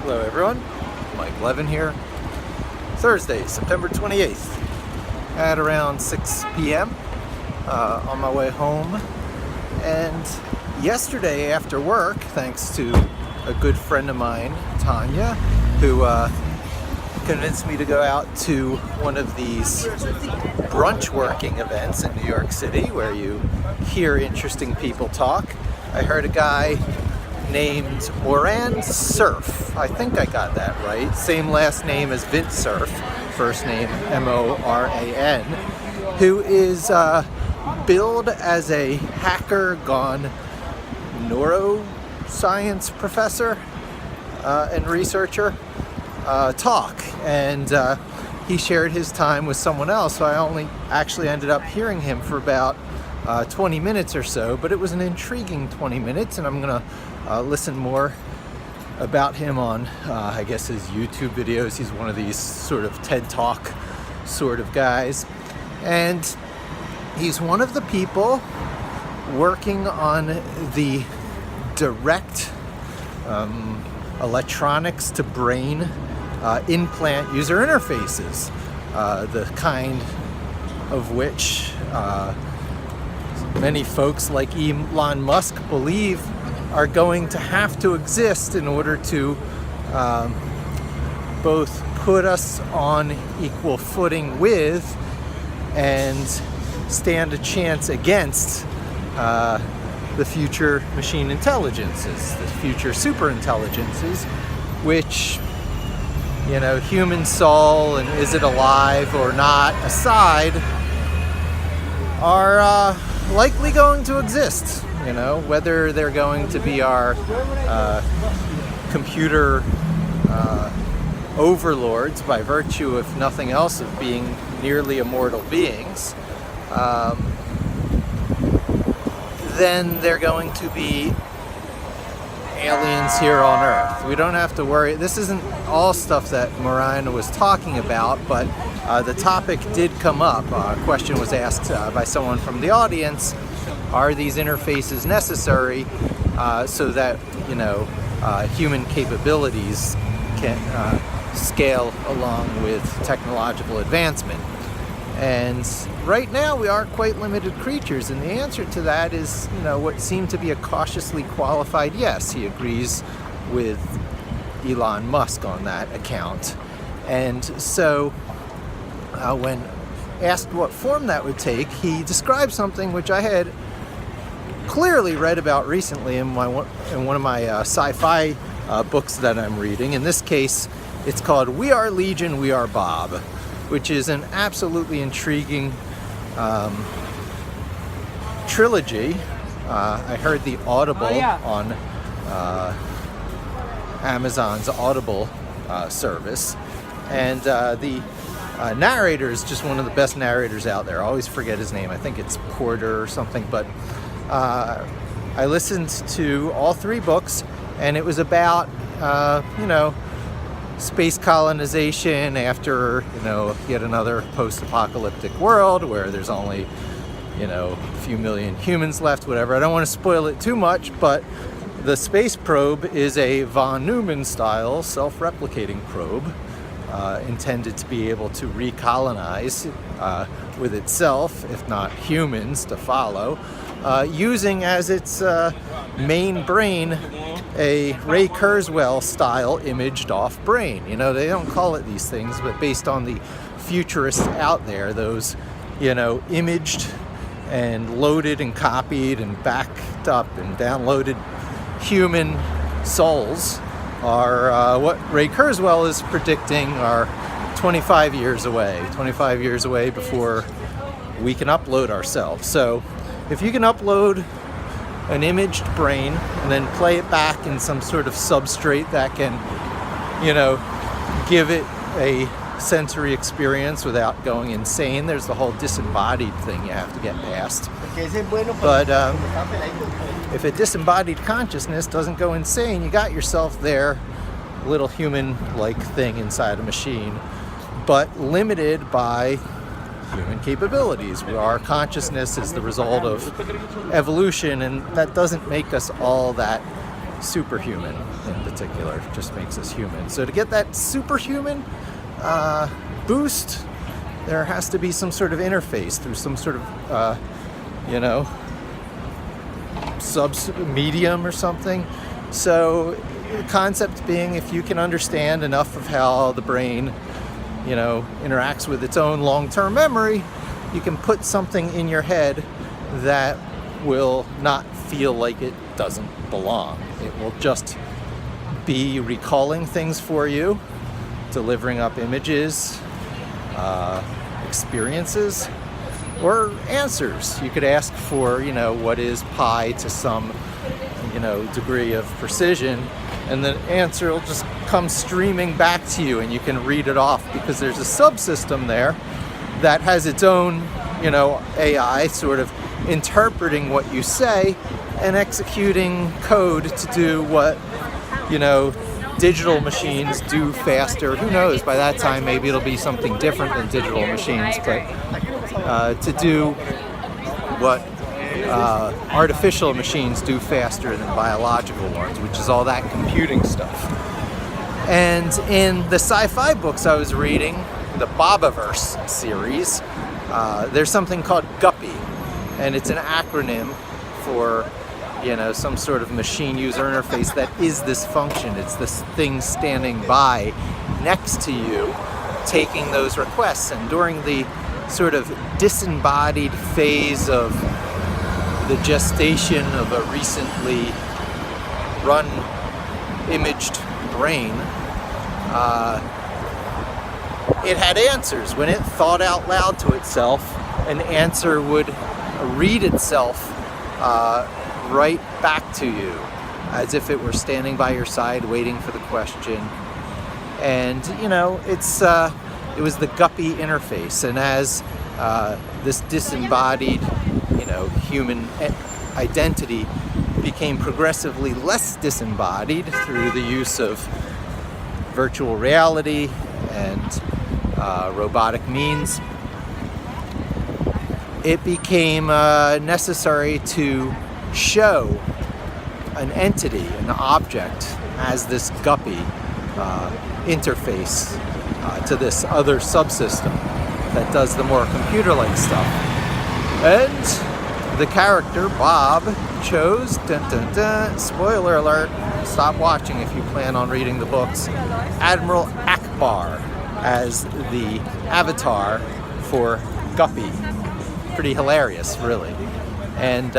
Hello everyone, Mike Levin here. Thursday, September 28th at around 6 p.m. On my way home. And yesterday after work, thanks to a good friend of mine, Tanya, who convinced me to go out to one of these brunch working events in New York City where you hear interesting people talk. I heard a guy named Moran Cerf. I think I got that right. Same last name as Vint Cerf, first name M-O-R-A-N, who is billed as a hacker gone neuroscience professor and researcher talk. And he shared his time with someone else, so I only actually ended up hearing him for about 20 minutes or so, but it was an intriguing 20 minutes, and I'm gonna listen more about him on, I guess, his YouTube videos. He's one of these sort of TED Talk sort of guys, and he's one of the people working on the direct electronics to brain implant user interfaces, the kind of which many folks like Elon Musk believe are going to have to exist in order to both put us on equal footing with and stand a chance against the future machine intelligences, the future super intelligences, which, you know, human soul and is it alive or not aside, are likely going to exist. You know, whether they're going to be our computer overlords by virtue, if nothing else, of being nearly immortal beings, then they're going to be aliens here on Earth. We don't have to worry. This isn't all stuff that Moran was talking about, but the topic did come up. A question was asked by someone from the audience: are these interfaces necessary so that, you know, human capabilities can scale along with technological advancement? And right now we are quite limited creatures, and the answer to that is, you know, what seemed to be a cautiously qualified yes. He agrees with Elon Musk on that account. And so when asked what form that would take, he described something which I had clearly read about recently in one of my sci-fi books that I'm reading. In this case, it's called We Are Legion, We Are Bob, which is an absolutely intriguing trilogy. I heard the Audible on Amazon's Audible service, and the narrator is just one of the best narrators out there. I always forget his name. I think it's Porter or something, but I listened to all three books, and it was about, you know, space colonization after, you know, yet another post-apocalyptic world where there's only, you know, a few million humans left, whatever. I don't want to spoil it too much, but the space probe is a von Neumann-style self-replicating probe intended to be able to recolonize with itself, if not humans to follow, using as its main brain a Ray Kurzweil style imaged off brain. You know, they don't call it these things, but based on the futurists out there, those, you know, imaged and loaded and copied and backed up and downloaded human souls are what Ray Kurzweil is predicting are 25 years away before we can upload ourselves. So if you can upload an imaged brain and then play it back in some sort of substrate that can, you know, give it a sensory experience without going insane. There's the whole disembodied thing you have to get past. But if a disembodied consciousness doesn't go insane, you got yourself there, little human-like thing inside a machine, but limited by human capabilities. Our consciousness is the result of evolution, and that doesn't make us all that superhuman in particular. Just makes us human. So to get that superhuman boost, there has to be some sort of interface through some sort of, medium or something. So the concept being, if you can understand enough of how the brain, interacts with its own long-term memory, you can put something in your head that will not feel like it doesn't belong. It will just be recalling things for you, delivering up images, experiences, or answers. You could ask for, what is pi to some, degree of precision, and the answer will just come streaming back to you, and you can read it off because there's a subsystem there that has its own, AI sort of interpreting what you say and executing code to do what, digital machines do faster. Who knows? By that time, maybe it'll be something different than digital machines, but to do what artificial machines do faster than biological ones, which is all that computing stuff. And in the sci-fi books I was reading, the Bobiverse series, there's something called Guppy, and it's an acronym for some sort of machine user interface that is this function. It's this thing standing by next to you, taking those requests. And during the sort of disembodied phase of the gestation of a recently run imaged brain, it had answers. When it thought out loud to itself, an answer would read itself right back to you, as if it were standing by your side waiting for the question. And it was the Guppy interface. And as this disembodied human identity became progressively less disembodied through the use of virtual reality and robotic means, it became necessary to show an entity, an object, as this Guppy interface to this other subsystem that does the more computer-like stuff. And the character, Bob, chose, spoiler alert, stop watching if you plan on reading the books, Admiral Akbar as the avatar for Guppy. Pretty hilarious, really. And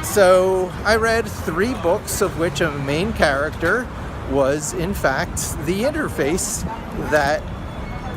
so I read 3 books, of which a main character was, in fact, the interface that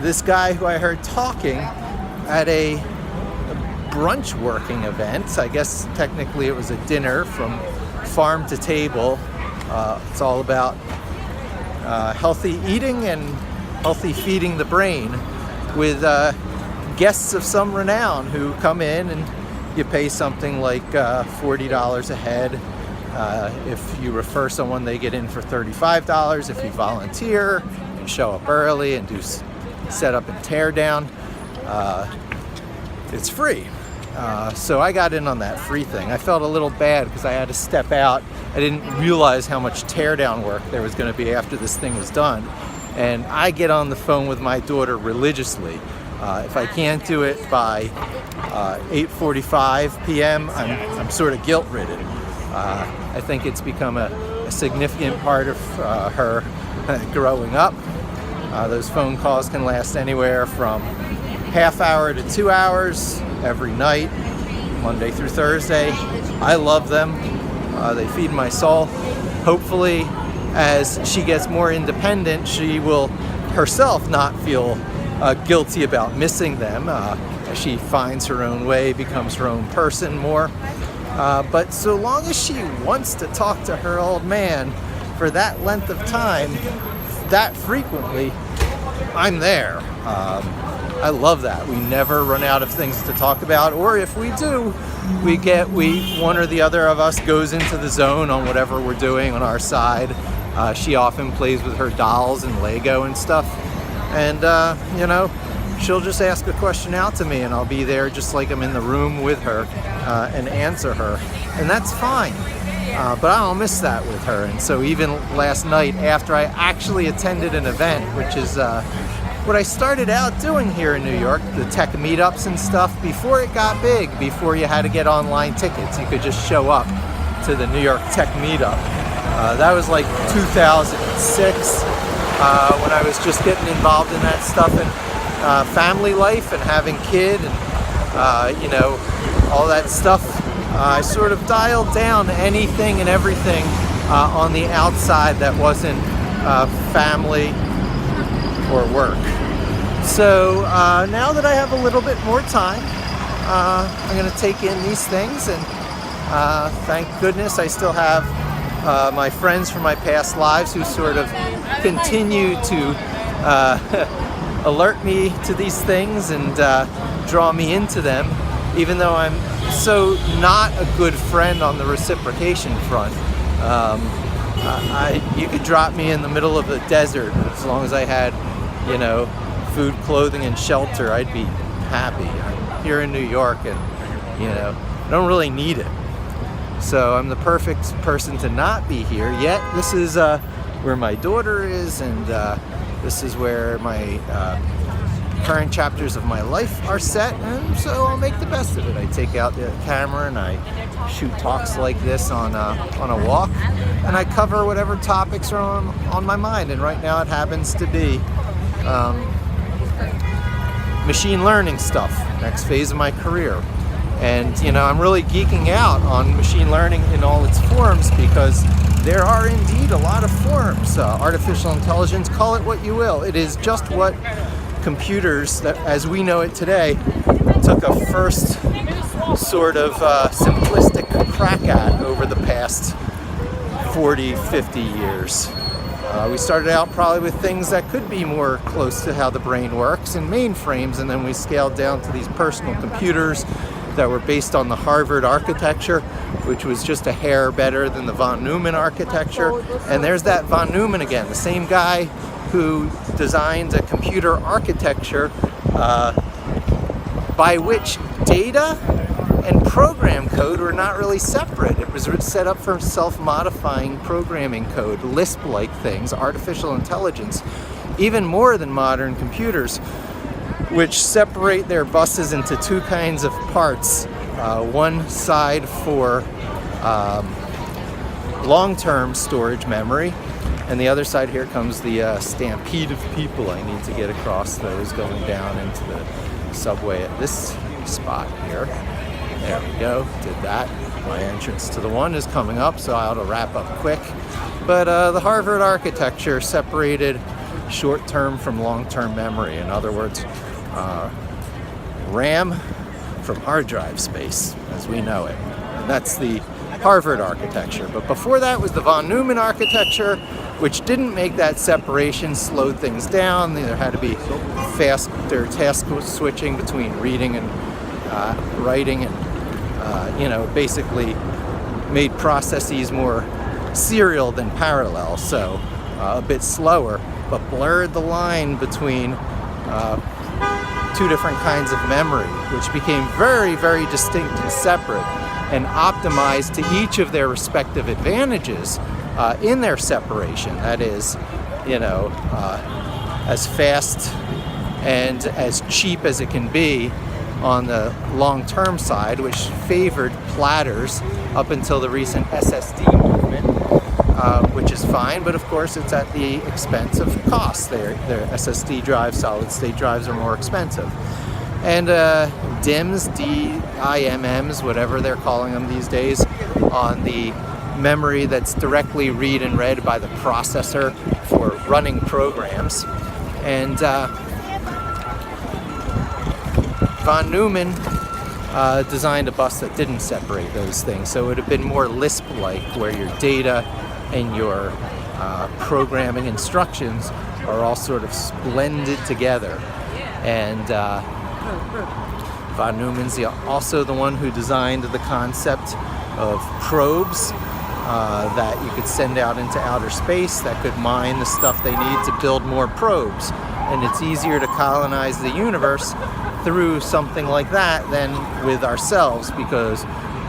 this guy who I heard talking at a brunch working event. I guess technically it was a dinner from farm to table. It's all about healthy eating and healthy feeding the brain, with guests of some renown who come in, and you pay something like $40 a head. If you refer someone, they get in for $35. If you volunteer and show up early and do setup and tear down, it's free. So I got in on that free thing. I felt a little bad because I had to step out. I didn't realize how much teardown work there was going to be after this thing was done. And I get on the phone with my daughter religiously. If I can't do it by 8:45 p.m., I'm sort of guilt-ridden. I think it's become a significant part of her growing up. Those phone calls can last anywhere from half hour to 2 hours every night, Monday through Thursday. I love them. They feed my soul. Hopefully, as she gets more independent, she will herself not feel guilty about missing them. As she finds her own way, becomes her own person more. But so long as she wants to talk to her old man for that length of time, that frequently, I'm there. I love that. We never run out of things to talk about, or if we do, one or the other of us goes into the zone on whatever we're doing on our side. She often plays with her dolls and Lego and stuff, and she'll just ask a question out to me, and I'll be there just like I'm in the room with her. and answer her, and that's fine. But I don't miss that with her. And so even last night, after I actually attended an event, which is what I started out doing here in New York, the tech meetups and stuff, before it got big, before you had to get online tickets, you could just show up to the New York Tech Meetup. That was like 2006, when I was just getting involved in that stuff, and family life and having kid and you know, all that stuff. I sort of dialed down anything and everything on the outside that wasn't family or work. So now that I have a little bit more time, I'm going to take in these things, and thank goodness I still have my friends from my past lives who sort of continue to alert me to these things and draw me into them, even though I'm so not a good friend on the reciprocation front. You could drop me in the middle of the desert, as long as I had, you know, food, clothing, and shelter, I'd be happy. I'm here in New York, and, you know, I don't really need it. So I'm the perfect person to not be here, yet this is where my daughter is, and this is where my current chapters of my life are set, and so I'll make the best of it. I take out the camera and I shoot talks like this on a walk, and I cover whatever topics are on my mind, and right now it happens to be machine learning stuff, next phase of my career. And, you know, I'm really geeking out on machine learning in all its forms, because there are indeed a lot of forms. Artificial intelligence, call it what you will. It is just what computers, that, as we know it today, took a first sort of simplistic crack at over the past 40, 50 years. We started out probably with things that could be more close to how the brain works in mainframes, and then we scaled down to these personal computers that were based on the Harvard architecture, which was just a hair better than the von Neumann architecture. And there's that von Neumann again, the same guy who designed a computer architecture by which data and program code were not really separate. It was set up for self-modifying programming code, Lisp-like things, artificial intelligence, even more than modern computers, which separate their buses into two kinds of parts. One side for long-term storage memory, and the other side, here comes the stampede of people. I need to get across those going down into the subway at this spot here. There we go, did that. My entrance to the one is coming up, so I ought to wrap up quick. But the Harvard architecture separated short-term from long-term memory. In other words, RAM from hard drive space, as we know it. And that's the Harvard architecture. But before that was the von Neumann architecture, which didn't make that separation, slowed things down. There had to be faster task switching between reading and writing, and you know, basically made processes more serial than parallel, so a bit slower, but blurred the line between two different kinds of memory, which became very, very distinct and separate, and optimized to each of their respective advantages in their separation. That is, you know, as fast and as cheap as it can be on the long-term side, which favored platters up until the recent SSD movement, which is fine, but of course it's at the expense of cost. Their SSD drives, solid-state drives, are more expensive. And DIMMs, DIMMs, whatever they're calling them these days, on the memory that's directly read and read by the processor for running programs. And von Neumann designed a bus that didn't separate those things, so it would have been more Lisp-like, where your data and your programming instructions are all sort of blended together. And von Neumann's also the one who designed the concept of probes that you could send out into outer space that could mine the stuff they need to build more probes. And it's easier to colonize the universe through something like that than with ourselves, because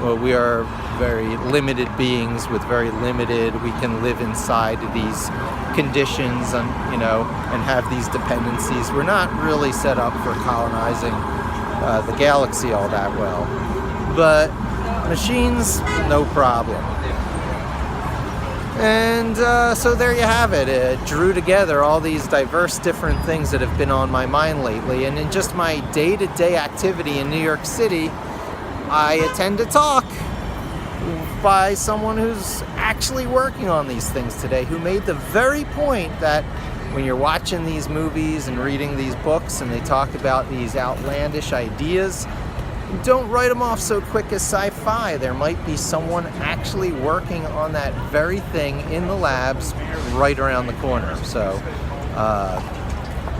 well, we are very limited beings with very limited, we can live inside these conditions and, you know, and have these dependencies. We're not really set up for colonizing the galaxy all that well. But machines, no problem. And so there you have it. It drew together all these diverse different things that have been on my mind lately. And in just my day-to-day activity in New York City, I attend a talk by someone who's actually working on these things today, who made the very point that when you're watching these movies and reading these books and they talk about these outlandish ideas, don't write them off so quick as sci-fi. There might be someone actually working on that very thing in the labs right around the corner. So,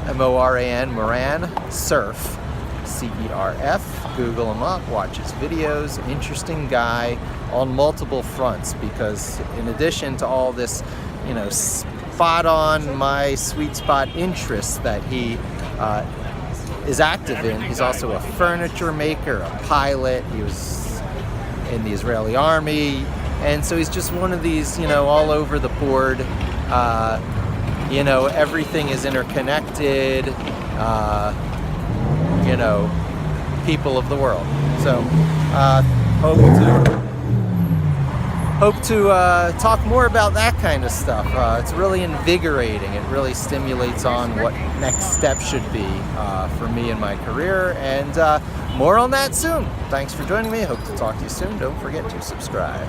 M-O-R-A-N, Moran Cerf, C-E-R-F. Google him up, watch his videos. Interesting guy on multiple fronts, because in addition to all this, you know, spot on my sweet spot interests that he is active in, he's also a furniture maker, a pilot. He was in the Israeli army, and so he's just one of these, you know, all over the board. You know, everything is interconnected. You know, people of the world. So hope to talk more about that kind of stuff. It's really invigorating. It really stimulates on what next step should be for me in my career, and more on that soon. Thanks for joining me. Hope to talk to you soon. Don't forget to subscribe.